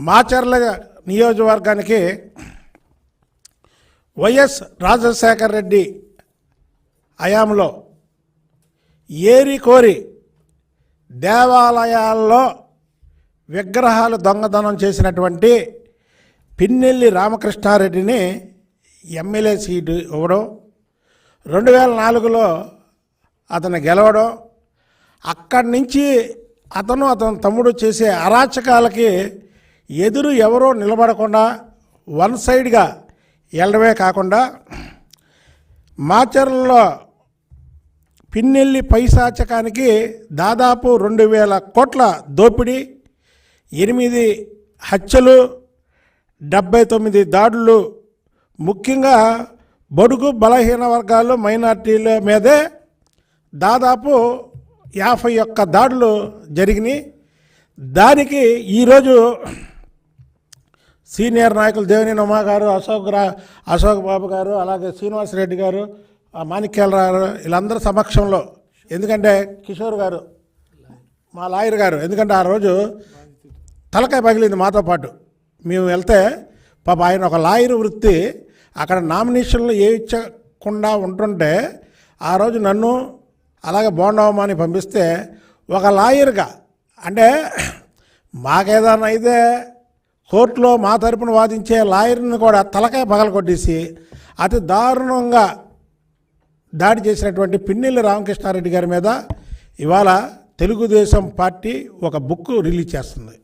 మాచర్ల నియోజకవర్గానికి వైఎస్ రాజశేఖర రెడ్డి హయాంలో ఏరి కోరి దేవాలయాల్లో విగ్రహాలు దొంగతనం చేసినటువంటి పిన్నెల్లి రామకృష్ణారెడ్డిని ఎమ్మెల్యే సీటు ఇవ్వడం, 2004లో అతను గెలవడం, అక్కడి నుంచి అతను తమ్ముడు చేసే అరాచకాలకి ఎదురు ఎవరో నిలబడకుండా వన్ సైడ్గా వెళ్ళడమే కాకుండా మాచర్లలో పిన్నెల్లి పైశాచకానికి దాదాపు 2000 కోట్ల దోపిడీ, 8 హత్యలు, 79 దాడులు, ముఖ్యంగా బడుగు బలహీన వర్గాలు మైనార్టీల మీదే దాదాపు 51 దాడులు జరిగినాయి. దానికి ఈరోజు సీనియర్ నాయకులు దేవినేని ఉమా గారు, అశోక్ బాబు గారు, అలాగే శ్రీనివాసరెడ్డి గారు, మాణిక్యాలరావు గారు, వీళ్ళందరి సమక్షంలో, ఎందుకంటే కిషోర్ గారు మా లాయర్ గారు, ఎందుకంటే ఆ రోజు తలకాయ పగిలింది మాతో పాటు మేము వెళ్తే, పాప ఆయన ఒక లాయర్ వృత్తి అక్కడ నామినేషన్లు వేయించకుండా ఉంటుంటే ఆ రోజు నన్ను అలాగే బోండవమాని పంపిస్తే ఒక లాయర్గా, అంటే మాకేదైనా అయితే కోర్టులో మా తరపున వాదించే లాయర్ని కూడా తలకాయ పగల కొట్టేసి అతి దారుణంగా దాడి చేసినటువంటి పిన్నెల్లి రామకృష్ణారెడ్డి గారి మీద ఇవాళ తెలుగుదేశం పార్టీ ఒక బుక్ రిలీజ్ చేస్తుంది.